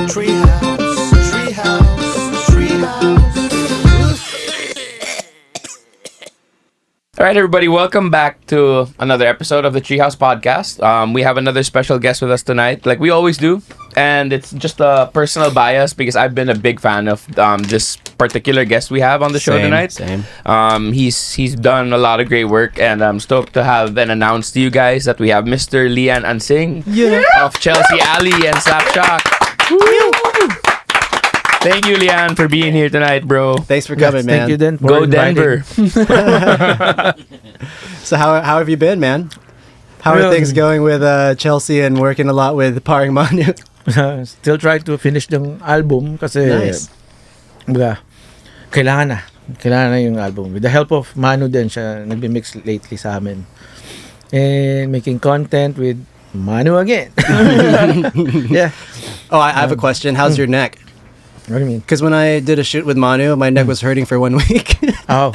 Treehouse, treehouse, treehouse. All right, everybody, welcome back to another episode of the Treehouse podcast. We have another special guest with us tonight, like we always do, and it's just a personal bias because I've been a big fan of this particular guest we have on the show tonight. Same. He's done a lot of great work, and I'm stoked to have and announce to you guys that we have Mr. Lean Ansing of Chelsea Alley and Slapshock. Thank you, Leanne, for being here tonight, bro. Thanks for coming, man. Thank you, then. Go Denver. So how have you been, man? How are Well, things going with Chelsea and working a lot with Paring Manu? Still trying to finish yung album kasi Nice. baga, kailangan na yung album. With the help of Manu din, siya nagbi-mix lately sa amin. And making content with Manu again. Yeah. Oh, I have a question. How's your neck? What do you mean? Because when I did a shoot with Manu, my neck was hurting for 1 week. Oh.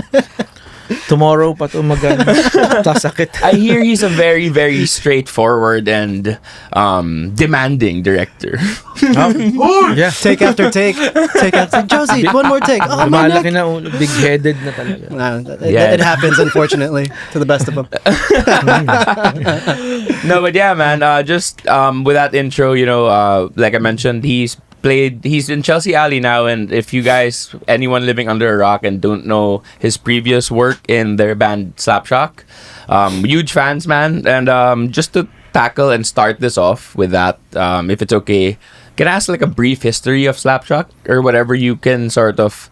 Tomorrow pa to sakit. I hear he's a very, very straightforward and demanding director. Oh. Yeah. Take after take. Take after Josie, one more take. Oh, my neck. Lumalaki na ulo, big-headed na talaga. It happens, unfortunately, to the best of them. No, but yeah, man. Just with that intro, like I mentioned, he's in Chelsea Alley now, and if you guys, anyone living under a rock and don't know his previous work in their band Slapshock, huge fans, man. And just to tackle and start this off with that, if it's okay, can I ask like a brief history of Slapshock or whatever you can sort of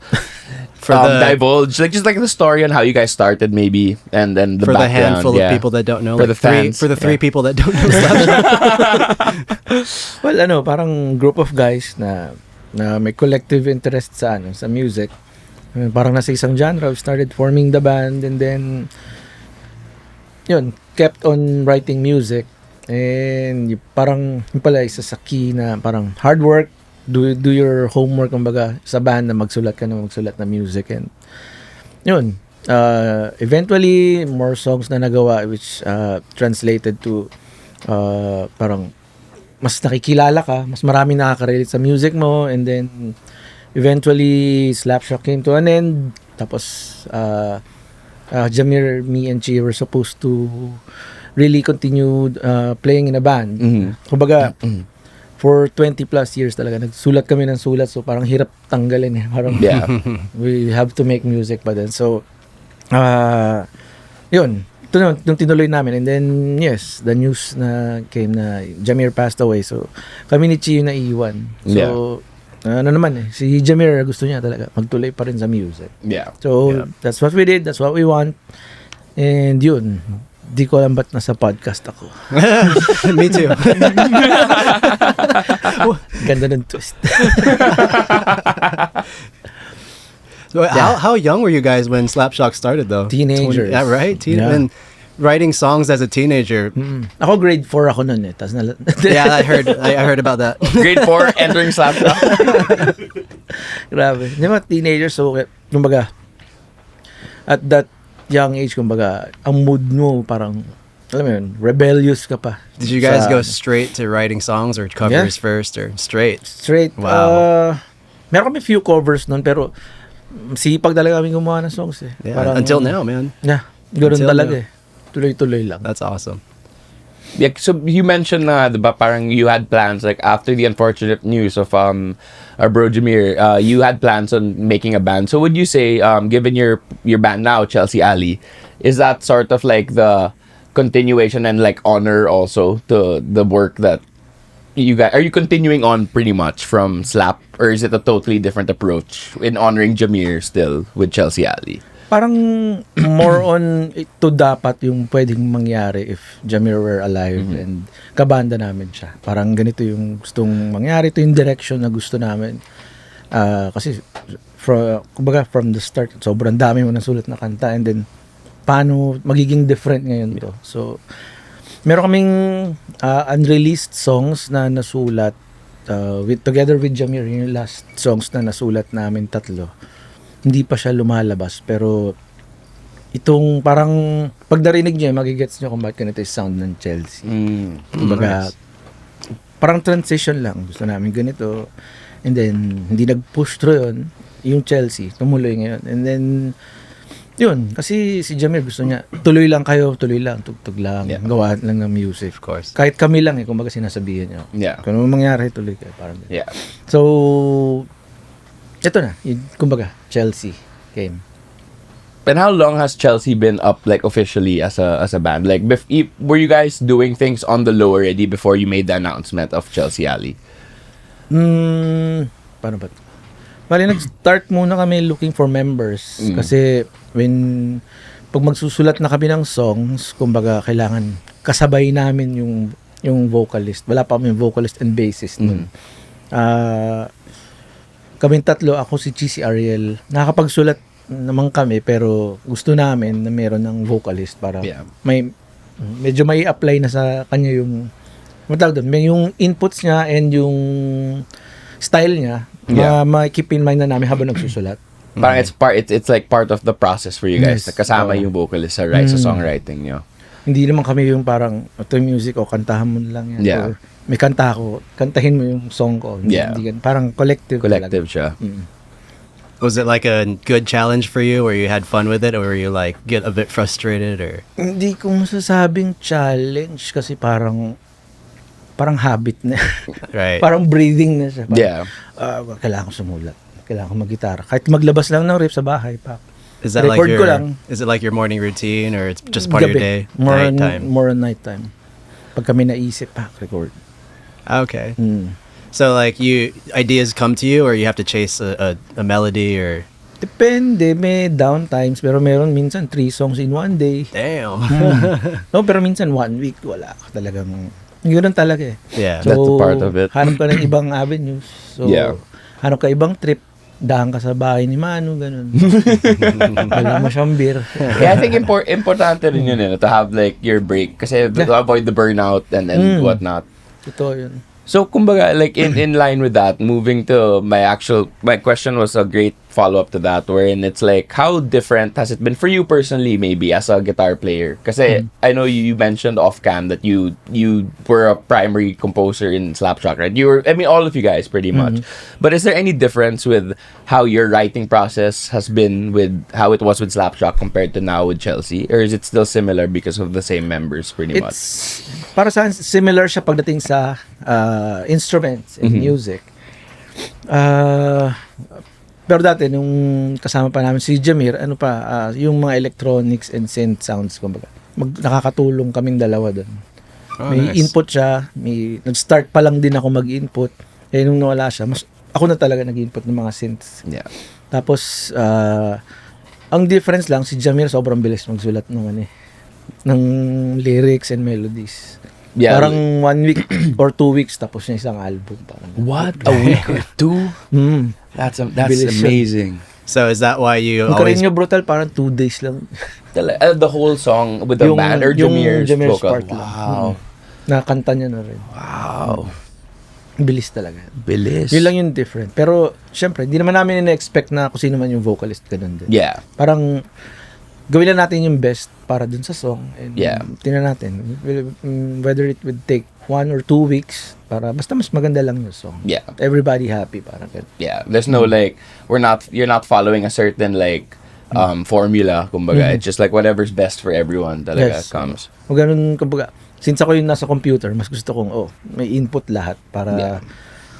divulge, like just like the story on how you guys started, maybe, and then the for background, the handful of people that don't know, for the fans, for the three people that don't know Slapshot. Well, parang group of guys na may collective interest sa music. Parang nasa isang genre, we started forming the band, and then yun, kept on writing music. And parang yun pala isa sa key na parang hard work, do your homework, kumbaga, sa band na magsulat na music. And yun, eventually more songs na nagawa, which translated to parang mas nakikilala ka, mas marami nakaka-relate sa music mo, and then eventually Slapshock came to an end. Tapos Jamir, me and Chi were supposed to really continue playing in a band. Kumbaga, for 20 plus years talaga nagsulat kami ng sulat, so parang hirap tanggalin parang we have to make music pa din. So yun, ito yung tinuloy namin. And then yes, the news na came na Jamir passed away, so kami ni Chi yung naiwan. So si Jamir gusto niya talaga magtuloy pa rin sa music. So that's what we did, that's what we want. And yun, di ko alam ba't nasa podcast ako. Me too. Ganda ng twist. So how young were you guys when Slapshock started, though? Teenagers. Yeah, right? Yeah. And writing songs as a teenager. Ako grade 4 ako nun eh. Yeah, I heard about that. Grade 4 entering Slapshock. Grabe. Di ba, teenagers, so kumbaga at that young age, kumbaga ang mood mo parang, alam mo yun, rebellious ka pa. Did you guys go straight to writing songs or covers first, or straight? Wow. Meron kami few covers nun, pero sipag talaga kami gumawa ng songs eh. Yeah, parang, until now, man. Yeah, ganoon Until talaga now. eh. Tuloy-tuloy lang. That's awesome. Yeah, so you mentioned diba, parang you had plans like after the unfortunate news of our bro Jamir, you had plans on making a band. So would you say, given your band now, Chelsea Alley, is that sort of like the continuation and like honor also to the work that you guys are you continuing on pretty much from Slap, or is it a totally different approach in honoring Jamir still with Chelsea Alley? Parang more on ito dapat yung pwedeng mangyari if Jamir were alive and kabanda namin siya. Parang ganito yung gustong mangyari, ito yung direction na gusto namin. Kasi kumbaga from the start, sobrang dami mo nasulat na kanta, and then paano magiging different ngayon to. So meron kaming unreleased songs na nasulat together with Jamir, yung last songs na nasulat namin, 3. Hindi pa siya lumalabas, pero itong parang pag narinig niyo, magigets niyo kung bakit ganito yung sound ng Chelsea. Kumbaga, parang transition lang. Gusto namin ganito. And then, hindi nag-push through yun. Yung Chelsea, tumuloy ngayon. And then, yun. Kasi si Jamir gusto niya, tuloy lang kayo, tuloy lang, tugtog lang, gawa lang ng music. Of course. Kahit kami lang kumbaga sinasabihan niya. Yeah. Kung ano mangyari, tuloy kayo. Parang ganun. Yeah. So, ito na. Yun, kumbaga, Chelsea came. And how long has Chelsea been up, like, officially as a band? Like, were you guys doing things on the low already before you made the announcement of Chelsea Alley? Paano ba? Bali, nag-start muna kami looking for members. Kasi, pag magsusulat na kami ng songs, kumbaga, kailangan kasabay namin yung vocalist. Wala pa kami vocalist and bassist nun. Kaming tatlo, ako si Cheesy Ariel, nakakapagsulat naman kami pero gusto namin na meron ng vocalist para medyo may apply na sa kanya yung yung inputs niya and yung style niya ma-keep in mind na namin habang nagsusulat. Parang it's like part of the process for you guys. Yes. Kasama yung vocalist sa songwriting nyo. Hindi naman kami yung parang ito yung music o kantahan mo lang yan. Yeah. Or may kanta ako, kantahin mo yung song ko. Hindi ganun. Parang collective Siya. Was it like a good challenge for you where you had fun with it, or were you like get a bit frustrated, or? Hindi ko masasabing challenge kasi parang habit na. Right. Parang breathing na siya. Parang, kailangan ko sumulat. Kailangan ko mag-gitara. Kahit maglabas lang ng riff sa bahay pa. Is that record like ko lang. Is it like your morning routine, or it's just part of your day? Nighttime. More on nighttime. Pag kami naisip, record. Okay. So like ideas come to you, or you have to chase a melody, or? Depende, may downtimes pero meron minsan 3 songs in one day. Damn. No, pero minsan 1 week wala talagang ganoon talaga eh. Yeah. So, That's the part of it. Hanap ka ng ibang avenues. So, hanap ka ibang trip. Dahan ka sa bahay ni Manu, ganun. Wala mo siyang beer. Yeah, I think importante rin yun to have like your break kasi to avoid the burnout and whatnot. Totoo yun. So, kumbaga, like, in line with that, moving to my question was a great follow-up to that, wherein it's like, how different has it been for you personally, maybe, as a guitar player? Kasi, I know you mentioned off-cam that you were a primary composer in Slapshock, right? All of you guys, pretty much. But is there any difference with how your writing process has been with how it was with Slapshock compared to now with Chelsea? Or is it still similar because of the same members, pretty much? Para sa akin, similar siya pagdating sa instruments and music. Pero dati, nung kasama pa namin si Jamir, yung mga electronics and synth sounds, kumbaga, nakakatulong kaming dalawa doon. May nice. input siya, nag-start pa lang din ako mag-input. Nung nawala siya, ako na talaga nag-input ng mga synths. Yeah. Tapos, ang difference lang, si Jamir sobrang bilis magsulat ng lyrics and melodies. Yeah. Parang 1 week or 2 weeks tapos niya isang album. Parang, What? A week or 2? That's Bilis amazing. So is that why you yung always? Carino Brutal parang 2 days lang. The whole song with the band or Jamir's vocal? part lang. Wow. Nakanta niya na rin. Wow. Bilis talaga. Bilis. Yun lang yung different. Pero, syempre, hindi naman namin na-expect na kung sino man yung vocalist, ganun din. Yeah. Parang, gawin lang natin yung best para dun sa song. And tingnan natin. Whether it would take 1 or 2 weeks, para basta mas maganda lang yung song. Yeah. Everybody happy, parang ganun. Yeah. There's no like, you're not following a certain like, formula, kumbaga. It's just like whatever's best for everyone talaga comes. O ganun, kumbaga, since ako yung nasa computer, mas gusto kong, may input lahat para,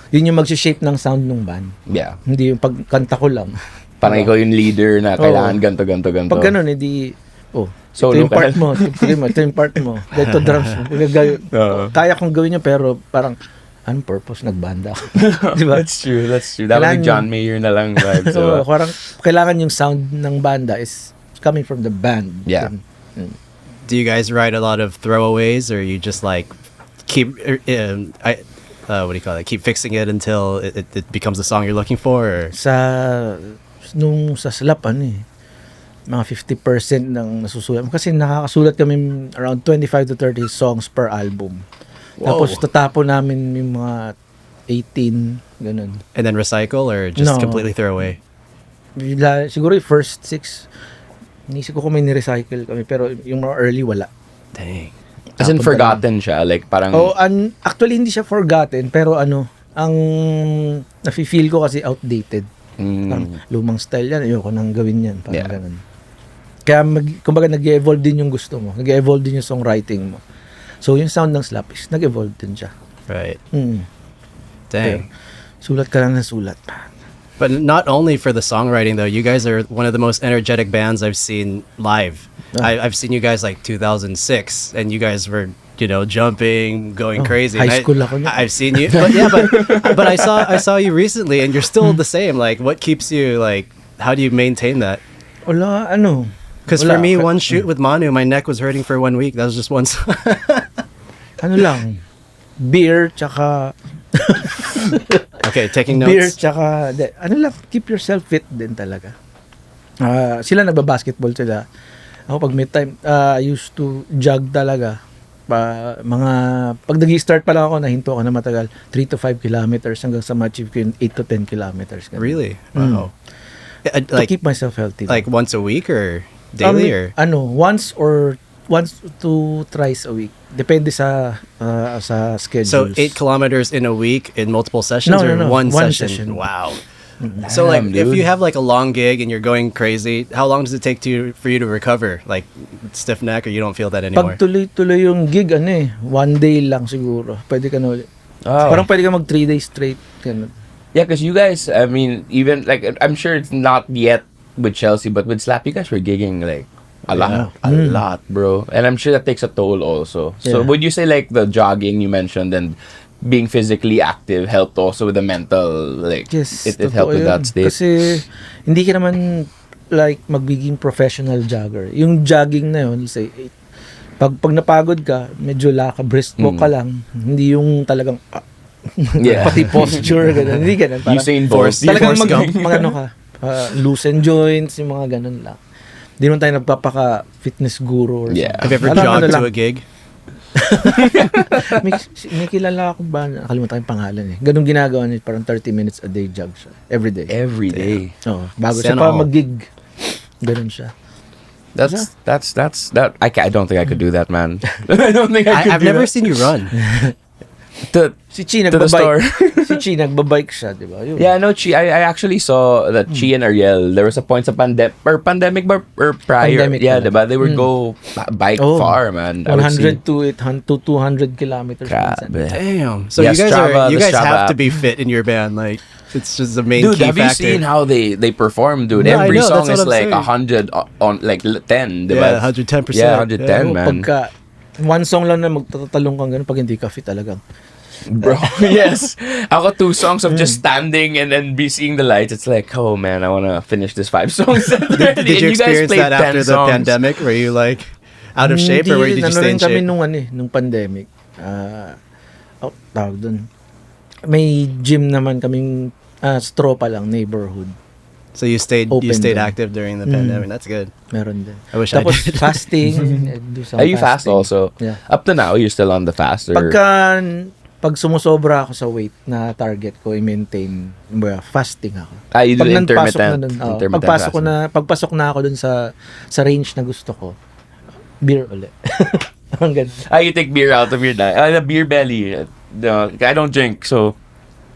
yun yung mag-shape ng sound ng band. Yeah. Hindi yung pagkanta ko lang. Parang ikaw yung leader na kailangan ganto. Pag ganun, edi, Solo ito yung ka part mo, ito yung part mo, ito drums mo. Kaya kong gawin niya, pero parang, anong purpose? Nagbanda ako. Diba? That's true. That would be John Mayer na lang vibe. So, parang, kailangan yung sound ng banda is coming from the band. Yeah. Do you guys write a lot of throwaways, or you just like keep what do you call it? Keep fixing it until it becomes the song you're looking for? Or? Sa Slap, mga 50% ng nasusulat. Kasi nakakasulat kami around 25 to 30 songs per album. Wow. Tapos tatapon namin yung mga 18, ganun. And then recycle, or just completely throw away? Siguro yung first 6, inisip ko kung may ni-recycle kami, pero yung mga early, wala. Dang. As in Tapon ka forgotten siya, like parang actually hindi siya forgotten, pero ang nafe-feel ko kasi outdated. Parang lumang style yan, ayoko nang gawin yan. Parang ganun. Kaya kumbaga nag-evolve din yung gusto mo. Nag-evolve din yung songwriting mo. So yung sound ng Slap is nag-evolve din siya. Right. Mm. Dang. Sulat ka lang ng sulat. But not only for the songwriting though, you guys are one of the most energetic bands I've seen live. I've seen you guys like 2006, and you guys were jumping, going crazy. High school ako niya. I've seen you, but I saw you recently, and you're still the same. Like, what keeps you like? How do you maintain that? Wala, Because for me, one shoot with Manu, my neck was hurting for 1 week. That was just one song. Lang, beer, tsaka... Okay, taking notes. Beer, tsaka... lang, keep yourself fit din talaga. Sila nagbabasketball sila. Ako pag may time, I used to jog talaga. Pag nag-start pa lang ako, nahinto ako na matagal. 3 to 5 kilometers hanggang sa ma-achieve ko yung 8 to 10 kilometers. Ganun. Really? Wow. To keep myself healthy. Like once a week or daily or? Once to thrice a week. Depende sa schedules. So 8 kilometers in a week in multiple sessions or No. one One session? session. Wow. So like if you have like a long gig and you're going crazy, how long does it take for you to recover? Like stiff neck or you don't feel that anymore? Pag tuloy-tuloy yung gig, 1 day lang siguro. Pwede ka na ulit. Oh. Parang pwede ka mag 3 days straight. Ganun. Yeah, because you guys, I mean, even like I'm sure it's not yet with Chelsea, but with Slap, you guys were gigging like a lot, bro. And I'm sure that takes a toll also. So Yeah. would you say like the jogging you mentioned and being physically active helped also with the mental, like Yes, it helped with totoo that yun. state? Kasi hindi ka naman like magiging professional jogger. Yung jogging na yun, say, pag napagod ka, medyo brisk walk ka lang. Hindi yung talagang pati posture, ganun. Hindi ganun. Parang, Usain Bolt. talagang Forrest Gump. loosen joints, yung mga ganun lang. Hindi naman tayo nagpapaka-fitness guru or Yeah. something. Have you ever Parang jogged lang. to a gig? may kilala ako ba, nakalimutan ko yung pangalan eh. Ganun ginagawa niya, parang 30 minutes a day jog siya. Every day. Every day. Bago siya Sana pa all. mag-gig. Ganun siya. That's that. I don't think I could do that, man. I don't think I could. I've do never that. seen you run. Si Chi To the store. si Chi nagbabike siya, di ba? Yun. Yeah, no, Chi. I actually saw that Chi and Ariel. There was a point sa pandemic or prior. Pandemic Yeah, pala. diba? They would go bike far, man. I would see- 100 to 200 kilometers. minsan. Grabe. Damn. So Yeah, you guys Strava, you the guys Strava have to app. be fit in your band. Like it's just the main Dude, key have you factor. seen how they perform, dude? No, I Every know, song that's is what I'm like saying. 100 on like 10, Yeah, diba? 110%. Yeah, 110, man. Pagka one song lang na magtatalong kang ganun pag hindi ka fit talagang. Bro, yes. Ako 2 songs of just standing and then be seeing the lights. It's like, oh man, I want to finish this 5 songs. Did you experience that after the pandemic? Were you like out of shape or did you stay in kami shape? nung pandemic. Tawag dun. May gym naman kaming straw pa lang, neighborhood. So you stayed Open din. active during the pandemic. That's good. Meron din. I wish I Tapos did. fasting. Do some Are you fast fasting. also? Yeah. Up to now, you're still on the fast? Or? Pag sumusobra ako sa weight na target ko, i-maintain, fasting ako. You do Pag nanpasok intermittent. na dun, Intermittent pagpasok na ako dun sa range na gusto ko, beer ulit. Ang ganun. You take beer out of your diet. The beer belly. No, I don't drink, so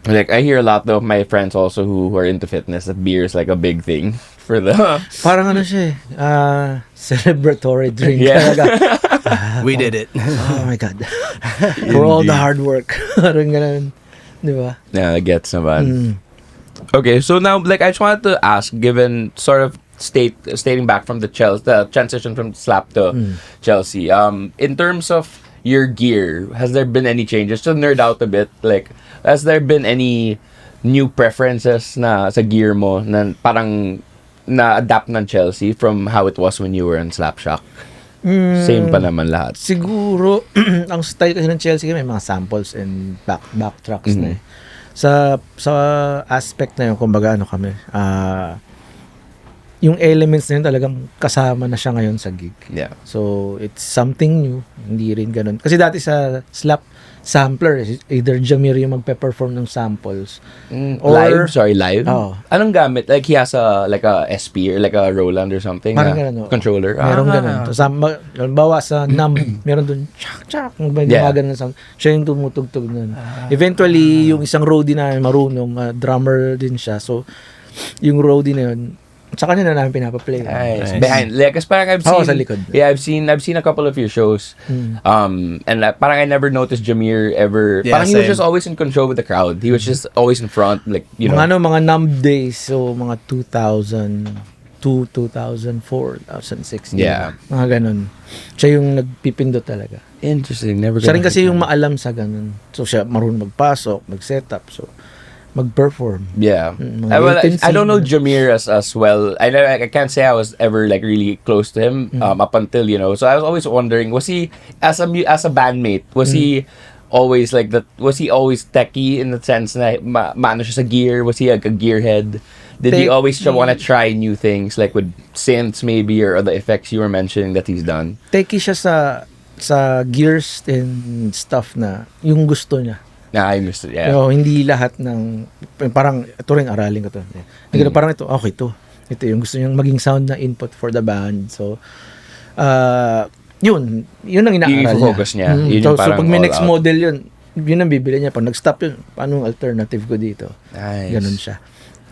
like I hear a lot of my friends also who are into fitness that beer is like a big thing for the. Parang siya celebratory drink Yeah. talaga. We did it. Oh my God. For all the hard work. Parang ganun. Di ba? Yeah, I get naman. Okay, so now like I just wanted to ask, given sort of stating back from the transition from Slap to Chelsea, in terms of your gear, has there been any changes? To nerd out a bit, like has there been any new preferences na sa gear mo na parang na-adapt ng Chelsea from how it was when you were in Slapshock? Same pa naman lahat. Siguro, ang style kasi ng Chelsea, may mga samples and backtracks na eh. Sa aspect na yun, kumbaga kami, yung elements na yun talagang kasama na siya ngayon sa gig. Yeah. So, it's something new. Hindi rin ganun. Kasi dati sa Slap, sampler. Either Jamir yung magpe-perform ng samples. Live? Oo. Anong gamit? Like, he has a SP or like a Roland or something? Parang ganun, oo. Controller? Meron ganun. Tapos, bawa sa meron dun, chak, may gumagan ng sound. Siya yung tumutugtog nun. Eventually, yung isang roadie na marunong, drummer din siya. So, yung roadie na yun, sa kanya na namin pinapaplay. Nice. Behind, like, kasi parang I've seen, sa likod. Yeah, I've seen a couple of your shows. And parang I never noticed Jamir ever. Yeah, parang he was same. just always in control with the crowd. He was just always in front, like, you know. Mga numb days. So, mga 2002, 2004, 2006. Yeah. Mga ganun. Siya yung nagpipindot talaga. Interesting. Never. Siya rin kasi yung maalam sa ganun. So, siya marunong magpasok, mag-setup. So, mag-perform. Yeah. Mga Well, latency. I don't know Jamir as well. I can't say I was ever like really close to him up until, you know. So I was always wondering, was he as a bandmate, was he always like that? Was he always techie in the sense na maano siya sa gear? Was he like a gearhead? Did he always want to try new things like with synths maybe or other effects you were mentioning that he's done? Techie siya sa gears and stuff na yung gusto niya. Nah, I missed it. Yeah. Pero hindi lahat ng parang ito rin aralin ko to. Parang ito, okay to. Ito yung gusto niyang maging sound na input for the band. So yun ang inaaral niya. Focus niya. Yun So yung parang pag may all next out. model yun ang bibili niya. Pag nag-stop yun, paano ang alternative ko dito? Nice. Ganun siya.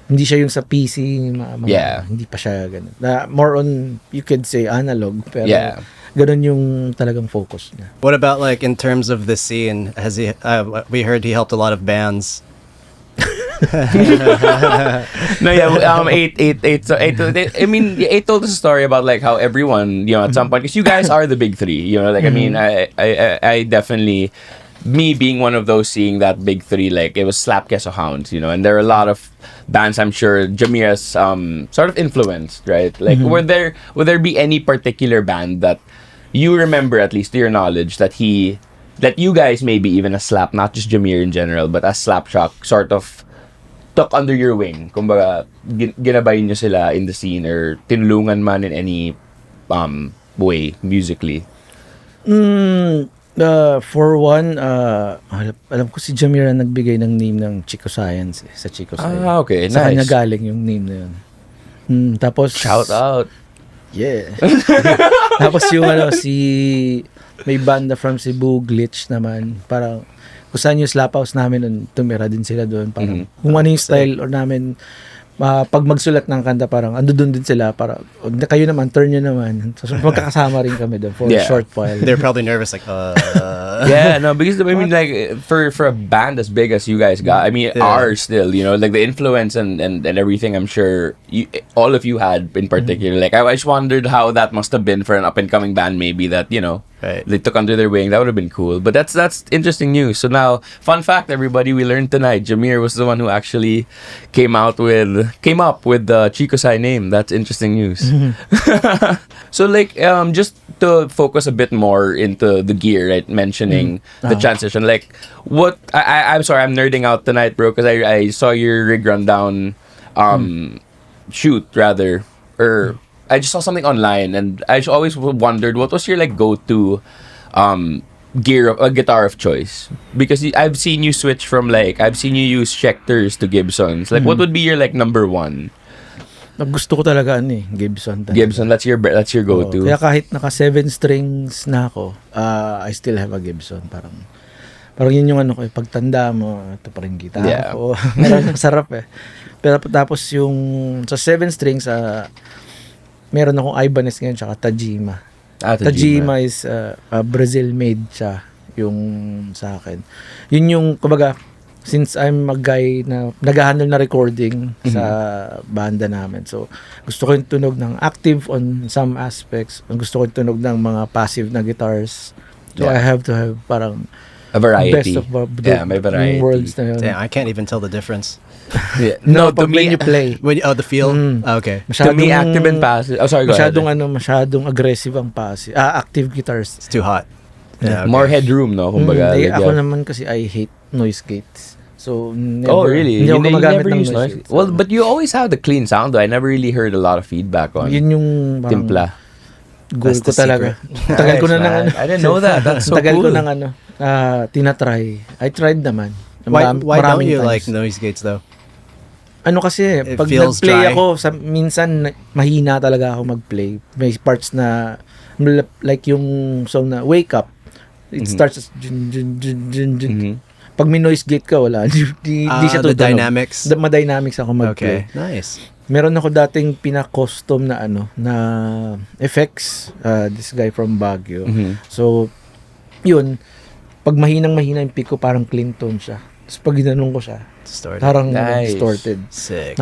Hindi siya yung sa PC, Yeah. hindi pa siya ganun. More on, you could say, analog. Pero Yeah. ganun yung talagang focus niya. What about like in terms of the scene? Has he? We heard he helped a lot of bands. No, yeah, eight. So I mean, eight told us a story about like how everyone, you know, at some point, because you guys are the big three, you know, like I mean, I definitely, me being one of those seeing that big three, like it was Slap Queso Hounds, you know, and there are a lot of bands I'm sure Jamir has sort of influenced, right? Like, would there be any particular band that you remember, at least to your knowledge, that you guys maybe even as Slap, not just Jamir in general, but as Slapshock sort of took under your wing? Kumbaga, ginabay niyo sila in the scene or tinulungan man in any way musically? For one, alam ko si Jamir ang nagbigay ng name ng Chico Science sa Chico Science. Ah, okay. Sa Nice. kanya galing yung name na yun. Tapos Shout out. Yeah. Tapos yung may banda from Cebu, Glitch naman. Parang kung saan yung slap house namin nun, tumira din sila doon. Parang kung ano yung style or namin, pag magsulat ng kanta, parang ando doon din sila. Parang kayo naman, turn nyo naman. So magkakasama rin kami doon for a short while. They're probably nervous, like, Yeah, no, because I mean, like for a band as big as you guys got, I mean, are still, you know, like the influence and everything. I'm sure all of you had in particular. Like I just wondered how that must have been for an up and coming band, maybe that, you know, Right. they took under their wing. That would have been cool. But that's interesting news. So now, fun fact, everybody, we learned tonight, Jamir was the one who actually came up with the Chico Sai name. That's interesting news. So like, just to focus a bit more into the gear, right? Mentioning the transition, like what I'm sorry, I'm nerding out tonight, bro, because I saw your rig rundown, shoot rather, or I just saw something online, and I just always wondered what was your like go-to guitar of choice, because I've seen you switch from I've seen you use Schecters to Gibsons. Like what would be your like number one? Gusto ko talaga Gibson talaga. Gibson, that's your go-to. Kaya kahit naka 7 strings na ako, I still have a Gibson. Parang yun yung pagtanda mo, ito pa rin gitara ko. Sarap eh. Pero tapos yung sa 7 strings, meron akong Ibanez ngayon tsaka Tajima. Tajima is Brazil made siya yung sa akin. Yun yung kumbaga, since I'm a guy na nag-handle na recording sa banda namin. So gusto ko yung tunog ng active on some aspects. Gusto ko yung tunog ng mga passive na guitars. So I have to have parang a variety. Best of may variety. worlds na yun. damn, I can't even tell the difference. Yeah. No, to pag when me, you play. The feel. Okay. to me, active and passive. Oh, sorry, go ahead. Masyadong aggressive ang passive. Active guitars. It's too hot. Yeah, okay. More headroom, no? Kumbaga, Ako naman kasi I hate noise gates. So never. Oh, really? Hindi ako You gumagamit never ng use noise noise? gates. Well, but you always have the clean sound, though. I never really heard a lot of feedback on Yun yung parang, timpla. Goal That's ko the talaga. secret. Tagal ko Nice, na man. I didn't know that. That's so tagal cool. ko nang tinatry. I tried naman. Why don't Maraming you times. like noise gates though? Ano kasi, It pag feels nag-play dry. ako, minsan mahina talaga ako mag-play. May parts na, like yung song na Wake Up, it starts as jun, jun, jun, jun, jun. Pag may noise gate ka, wala. Di siya The tutunog. dynamics. Ma-dynamics ako mag-play. Okay, nice. Meron ako dating pina-custom na na effects, this guy from Baguio. So, yun, pag mahinang-mahina yung pick ko, parang clean tone siya. Tapos pag ginanong ko siya, Distorted. parang Nice. distorted. Sick.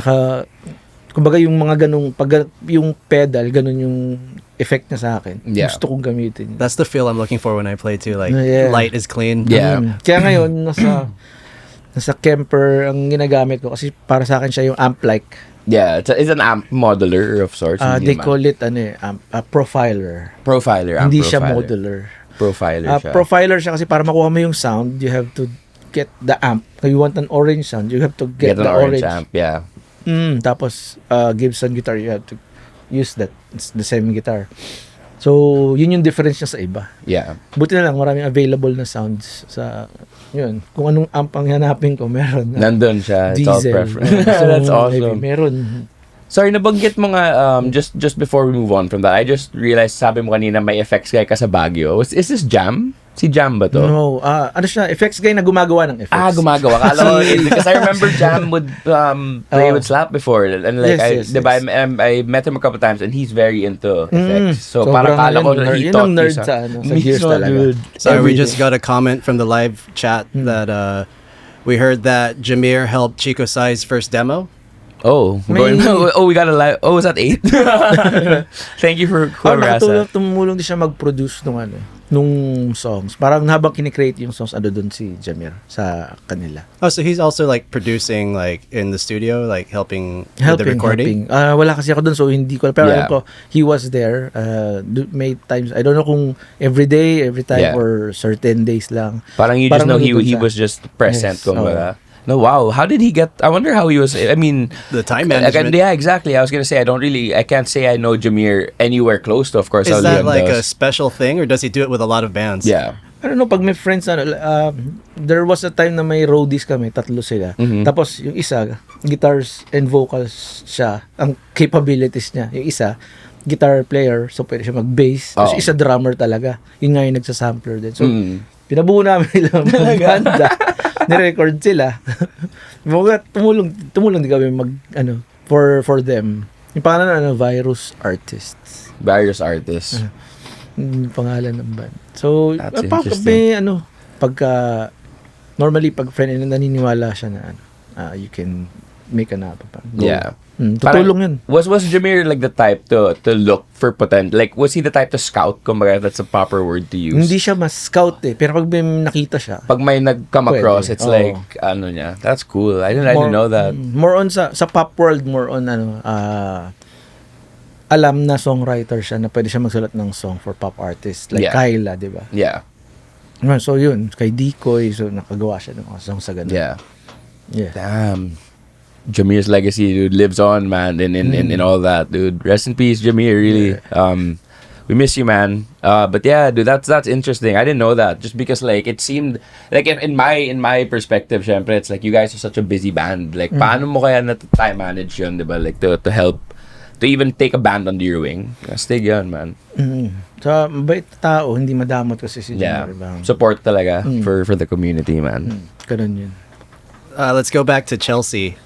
Kumbaga yung mga ganung, pag yung pedal, ganun yung effect niya sa akin. Yeah. Gusto kong gamitin. That's the feel I'm looking for when I play too. Like Yeah. light is clean. Yeah. Kaya ngayon, nasa Kemper ang ginagamit ko kasi para sa akin siya yung amp-like. Yeah, it's an amp modeler of sorts. They Hindi naman. call it profiler. Profiler. Amp Hindi siya profiler. modeler. Profiler siya. Profiler siya kasi para makuha mo yung sound, you have to get the amp. If you want an orange sound, you have to get an the orange orange. amp, yeah. Tapos Gibson guitar, you have to use that. It's the same guitar. So, yun yung difference niya sa iba. Yeah. Buti na lang, maraming available na sounds sa, yun. Kung anong amp ang hanapin ko, meron. Nandun siya. It's all Diesel. preference. So, That's maybe awesome. meron. Sorry, nabanggit mo nga, just before we move on from that, I just realized, sabi mo kanina, may effects guy ka sa Baguio. Is this Jam? Si Jam ba to? No, ano siya, effects guy na gumagawa ng effects. Gumagawa. Kala ko, because I remember Jam would play with Slap before. And like, Yes, diba, I met him a couple times and he's very into effects. So, Sobrang parang kala ko, nerd. he Yun taught ang you nerd sa gears Mismo, talaga. dude. Sorry, we Every just day. got a comment from the live chat that we heard that Jamir helped Chico Sai's first demo. Oh, we got a live. Oh, was that 8? Thank you for whoever asked that. Tumulong din siya mag-produce nung songs. Parang habang kinikreate yung songs, doon si Jamir sa kanila. Oh, so he's also like producing like in the studio, like helping with the recording. Wala kasi ako doon, so hindi ko. Pero Yeah. alam ko, he was there. May times, I don't know kung every day, every time, Yeah. or certain days lang. Parang you just Parang know he nandun siya. was just present. Yes, Kumbaga. No, wow. How did he get? I wonder how he was. I mean, The time management. Yeah, exactly. I was gonna say I can't say I know Jamir anywhere close to, of course. Is how that Liam like a does. special thing, or does he do it with a lot of bands? Yeah. I don't know, pag may friends, there was a time na may roadies kami, 3 sila. Tapos yung isa, guitars and vocals siya, ang capabilities niya. Yung isa, guitar player, so pwede siya mag-bass. Tapos isa drummer talaga. Yun nga yung nagsasampler din. So, pinabuo namin ilang banda. Ni-record sila. tumulong din kami for them. Yung pangalan Virus Artists. Various artists. Yung pangalan ng band. So, That's may normally pag friend naniniwala siya na you can make an album. Yeah. Tutulong yun. Was Jamir like the type to look for potential? Like, was he the type to scout? Kumbaga, that's a proper word to use. Hindi siya mas scout Pero pag may nakita siya, Pag may nag-come Pwede. across, it's Oo. like, niya. That's cool. I didn't know that. More on sa pop world, more on alam na songwriter siya na pwede siya magsulat ng song for pop artists. Like Yeah. Kyla, di ba? Yeah. So yun, kay Decoy, so nakagawa siya ng mga song sa ganun. Yeah. Yeah. Damn. Jamir's legacy, dude, lives on, man, in all that, dude. Rest in peace, Jamir, really. We miss you, man. But yeah, dude, that's interesting. I didn't know that. Just because like it seemed like in my perspective, syempre, it's like you guys are such a busy band. Like paano mo kaya na time manage yun, 'di ba? Like to help to even take a band under your wing. Stig yun, man. So, mabait tao, hindi madamot kasi si Yeah. Jamir. Diba? Support talaga for the community, man. Ganun yun. Let's go back to Chelsea.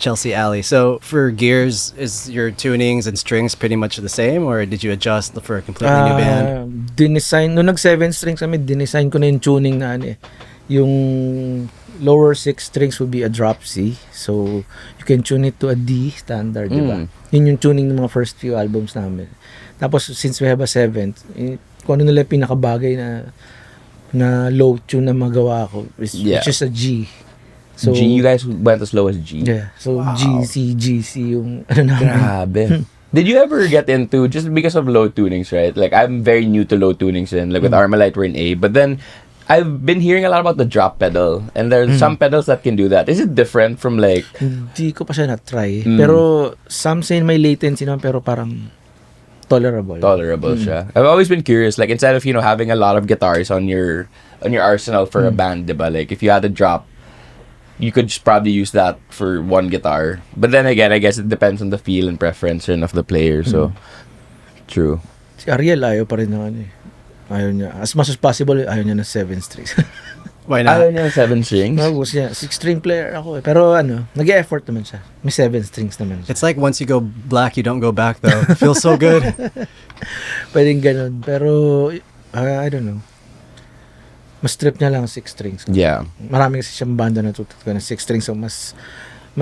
Chelsea Alley. So for gears, is your tunings and strings pretty much the same, or did you adjust for a completely new band? Dinesign, nung nag 7 strings kami, dinesign ko na yung tuning na yung lower 6 strings would be a drop C. So, you can tune it to a D standard, di ba? Yun yung tuning ng mga first few albums namin. Tapos, since we have a 7th, kung ano nila pinakabagay na low tune na magawa ko, which is a G. So, G, you guys went as low as G. Yeah. So, Wow. GC yung namin. Grabe. Did you ever get into, just because of low tunings, right? Like, I'm very new to low tunings, and like with Armalite, we're in A. But then, I've been hearing a lot about the drop pedal, and there's some pedals that can do that. Is it different from like... Hindi ko pa siya na-try. Pero, some say may latency naman, pero parang tolerable. Tolerable siya. I've always been curious, like, instead of, having a lot of guitars on your arsenal for a band, diba? Like, if you had a drop, you could just probably use that for one guitar. But then again, I guess it depends on the feel and preference rin of the player. So, true. Si Ariel, ayaw pa rin ng ano eh. Ayaw niya. As much as possible, ayaw niya ng 7 strings. Why not? Ayaw niya ng 7 strings? No, gusto niya. 6-string player ako eh. Pero nag-e-effort naman siya. May 7 strings naman siya. It's like once you go black, you don't go back though. It feels so good. Pwedeng ganun. Pero, I don't know. Mas trip niya lang 6 strings. Yeah. Marami kasi siyang banda na tututukan ng 6 strings. So, mas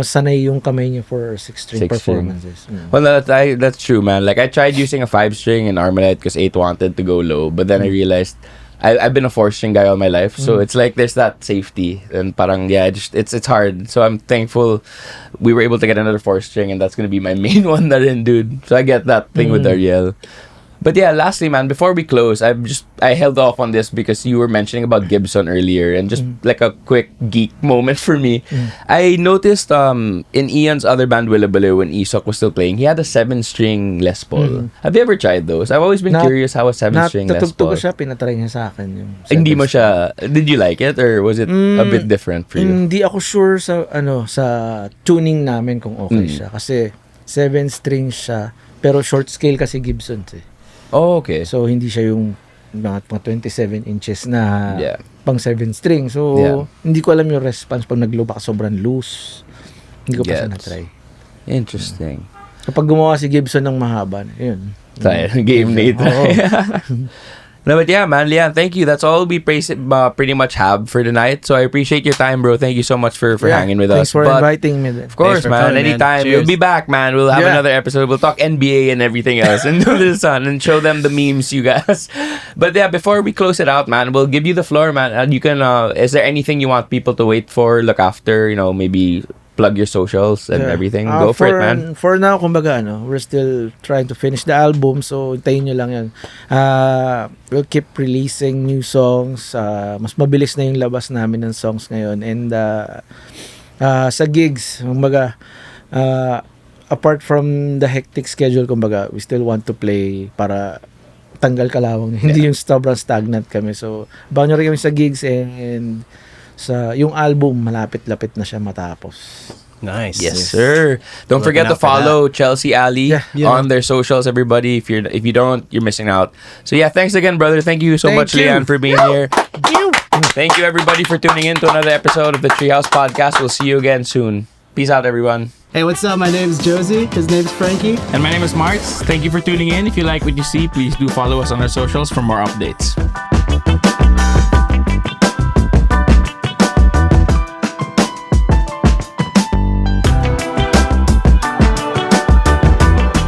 sanay yung kamay niya for 6-string 6-string. performances. Well, that's true, man. Like, I tried using a 5-string in Armalite because 8 wanted to go low. But then I realized I've been a 4-string guy all my life. So it's like there's that safety. And parang, yeah, it's hard. So I'm thankful we were able to get another 4-string. And that's going to be my main one na rin, dude. So I get that thing with Ariel. But yeah, lastly, man, before we close, I held off on this because you were mentioning about Gibson earlier, and just like a quick geek moment for me. I noticed in Ian's other band, Willabalo, when Isok was still playing, he had a 7-string Les Paul. Have you ever tried those? I've always been curious how a 7-string Les Natutugtog Paul. ko siya, pinatry niya sa akin. Yung Hindi mo 7-string. siya, did you like it, or was it a bit different for you? Hindi ako sure sa tuning namin kung okay siya. Kasi 7-string siya, pero short scale kasi Gibson eh. Oh, okay. So, hindi siya yung mga 27 inches na Yeah. pang 7-string. So, Yeah. hindi ko alam yung response pag nag-low baka sobrang loose. Hindi ko pa siya Gets. na-try. Interesting. Kapag gumawa si Gibson ng mahaba, yun. Tayo, game na ito. Oo. No, but yeah, man, Leanne, thank you. That's all we pretty much have for tonight. So I appreciate your time, bro. Thank you so much for Yeah, hanging with thanks us. for But inviting me. of course, Thanks for man. coming, man. Anytime. Cheers. We'll be back, man. We'll have Yeah. another episode. We'll talk NBA and everything else and do this on and show them the memes, you guys. But yeah, before we close it out, man, we'll give you the floor, man. And you can, is there anything you want people to wait for, look after, maybe plug your socials and Yeah. everything? Go for it, man. For now, kumbaga, we're still trying to finish the album, so hintayin nyo lang yan. We'll keep releasing new songs. Mas mabilis na yung labas namin ng songs ngayon. And sa gigs, kumbaga, apart from the hectic schedule, kumbaga, we still want to play para tanggal kalawang. Hindi yung sobrang stagnant kami. So, abangan nyo rin kami sa gigs and yung album, malapit-lapit na siya matapos. Nice. Yes, sir. Don't Looking forget to out for follow Chelsea Alley Yeah. on their socials, everybody. If you don't, you're missing out. So yeah, thanks again, brother. Thank you so Thank much, you. Leanne, for being here. Thank you, everybody, for tuning in to another episode of the Treehouse Podcast. We'll see you again soon. Peace out, everyone. Hey, what's up? My name's Josie. His name's Frankie. And my name is Marts. Thank you for tuning in. If you like what you see, please do follow us on our socials for more updates.